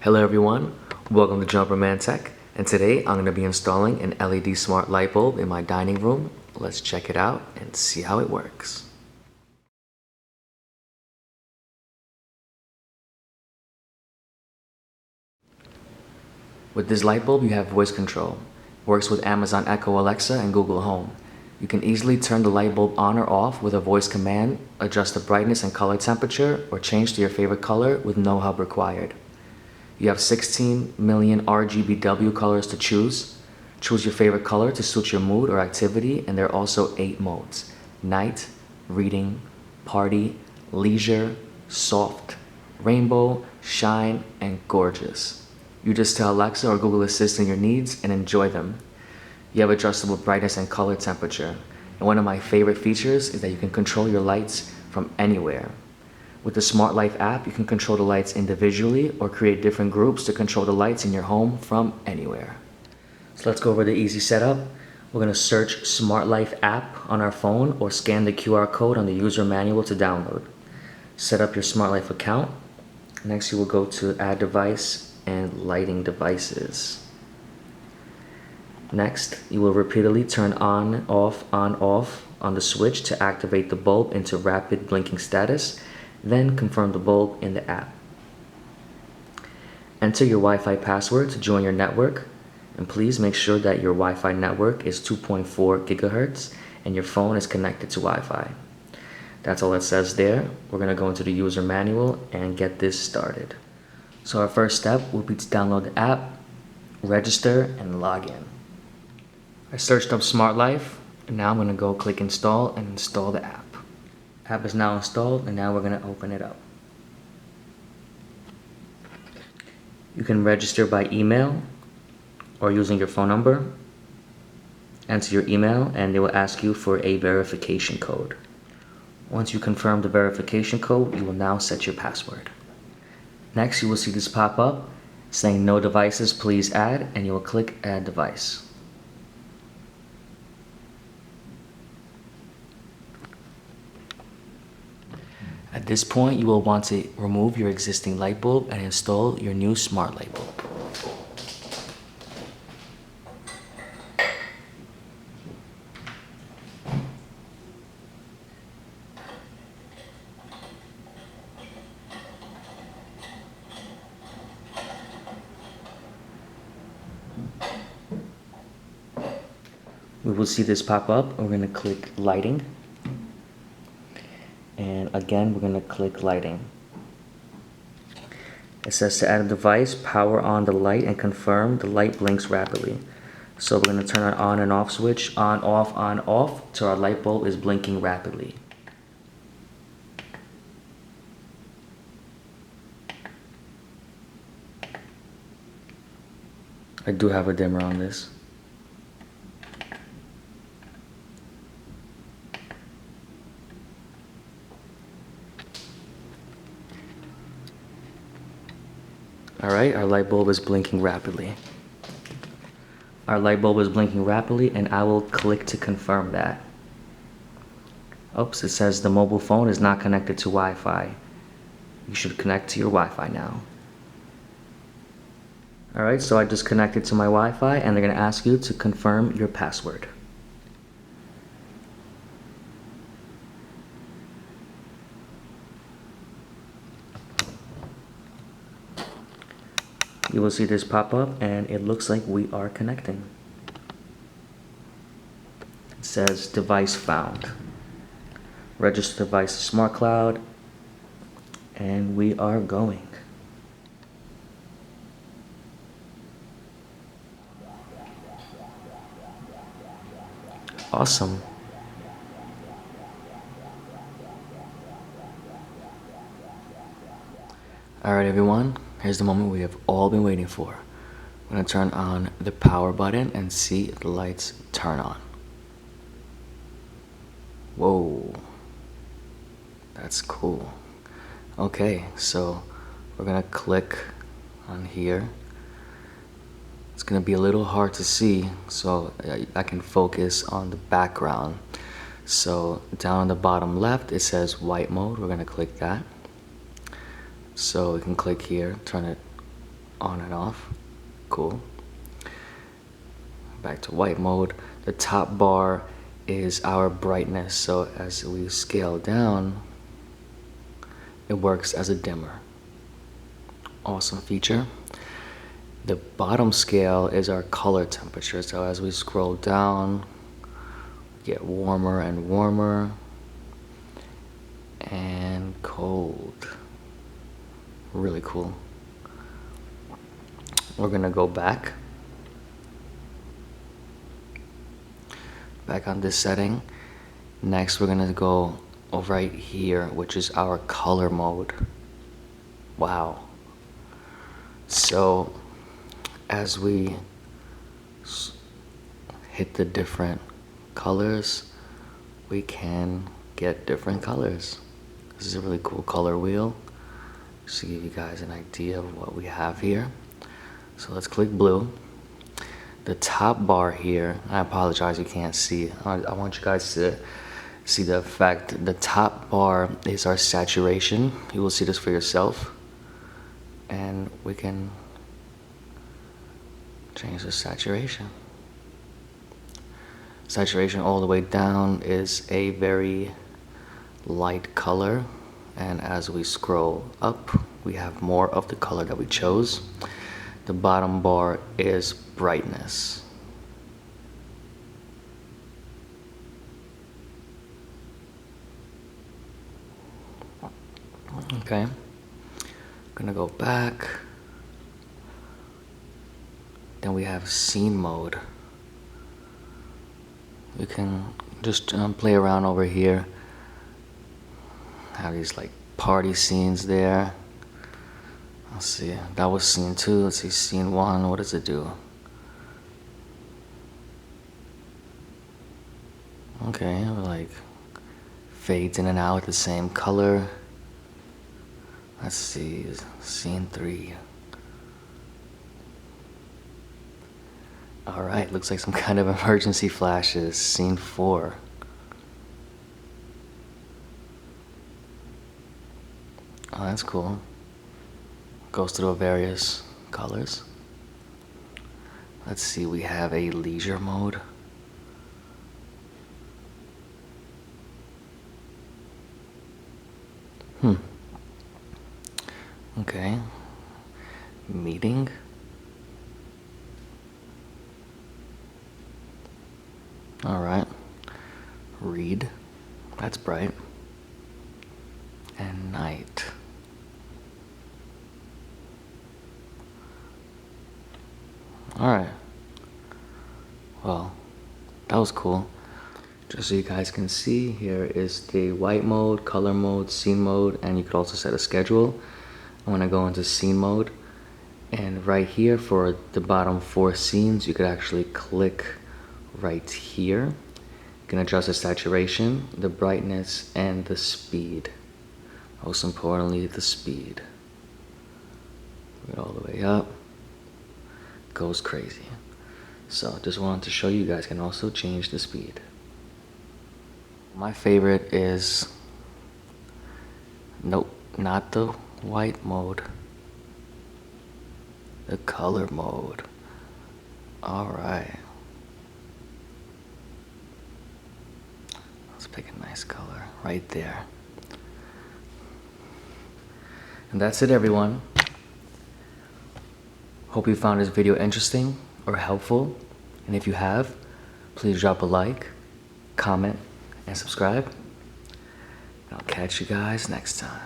Hello everyone, welcome to Jumperman Tech, and today I'm going to be installing an LED smart light bulb in my dining room. Let's check it out and see how it works. With this light bulb you have voice control. It works with Amazon Echo, Alexa, and Google Home. You can easily turn the light bulb on or off with a voice command, adjust the brightness and color temperature, or change to your favorite color with no hub required. You have 16 million RGB colors to choose. Choose your favorite color to suit your mood or activity, and there are also 8 modes: night, reading, party, leisure, soft, rainbow, shine, and gorgeous. You just tell Alexa or Google Assistant your needs and enjoy them. You have adjustable brightness and color temperature. And one of my favorite features is that you can control your lights from anywhere. With the Smart Life app, you can control the lights individually or create different groups to control the lights in your home from anywhere. So let's go over the easy setup. We're going to search Smart Life app on our phone or scan the QR code on the user manual to download. Set up your Smart Life account. Next, you will go to Add Device and Lighting Devices. Next, you will repeatedly turn on, off on the switch to activate the bulb into rapid blinking status. Then confirm the bulb in the app. Enter your Wi-Fi password to join your network, and please make sure that your Wi-Fi network is 2.4 gigahertz and your phone is connected to Wi-Fi. That's all it says there. We're going to go into the user manual and get this started. So our first step will be to download the app, register, and log in. I searched up Smart Life, and now I'm going to go click install and install the app. App is now installed, and now we're going to open it up. You can register by email or using your phone number. Enter your email and they will ask you for a verification code. Once you confirm the verification code, you will now set your password. Next, you will see this pop up saying no devices, please add, and you will click add device. At this point, you will want to remove your existing light bulb and install your new smart light bulb. We will see this pop up. We're going to click lighting. And again, we're going to click lighting. It says to add a device, power on the light and confirm the light blinks rapidly. So we're going to turn our on and off switch, on, off, till our light bulb is blinking rapidly. I do have a dimmer on this. Alright, our light bulb is blinking rapidly. Our light bulb is blinking rapidly, and I will click to confirm that. Oops, it says the mobile phone is not connected to Wi-Fi. You should connect to your Wi-Fi now. Alright, so I just connected to my Wi-Fi, and they're going to ask you to confirm your password. You will see this pop up, and it looks like we are connecting. It says device found. Register device to Smart Cloud, and we are going. Awesome. Alright everyone, here's the moment we have all been waiting for. I'm going to turn on the power button and see if the lights turn on. Whoa, that's cool. Okay, so we're going to click on here. It's going to be a little hard to see, so I can focus on the background. So down on the bottom left it says white mode. We're going to click that. So we can click here, turn it on and off. Cool. Back to white mode. The top bar is our brightness, so as we scale down, it works as a dimmer. Awesome feature. The bottom scale is our color temperature, so as we scroll down, we get warmer and warmer and cold. Really cool. We're gonna go back on this setting. Next, we're gonna go right here, which is our color mode. Wow. So as we hit the different colors, we can get different colors. This is a really cool color wheel, just to give you guys an idea of what we have here. So let's click blue. The top bar here, I apologize you can't see. I want you guys to see the effect. The top bar is our saturation. You will see this for yourself. And we can change the saturation. Saturation all the way down is a very light color. And as we scroll up, we have more of the color that we chose. The bottom bar is brightness. Okay, I'm gonna go back. Then we have scene mode. You can just play around over here. Have these like party scenes there. Let's see, that was scene 2. Let's see, scene 1, what does it do? Okay, like fades in and out with the same color. Let's see, scene 3. Alright, looks like some kind of emergency flashes. Scene 4. Oh, that's cool. Goes through various colors. Let's see, we have a leisure mode. Okay. Meeting. Alright. Read. That's bright. And night. Alright. Well, that was cool. Just so you guys can see, here is the white mode, color mode, scene mode, and you could also set a schedule. I'm gonna go into scene mode, and right here for the bottom 4 scenes, you could actually click right here. You can adjust the saturation, the brightness, and the speed. Most importantly, the speed. Bring it all the way up. Goes crazy. So just wanted to show you guys can also change the speed. My favorite is, nope, not the white mode, the color mode. Alright, let's pick a nice color right there. And that's it, everyone. Hope you found this video interesting or helpful, and if you have, please drop a like, comment, and subscribe. I'll catch you guys next time.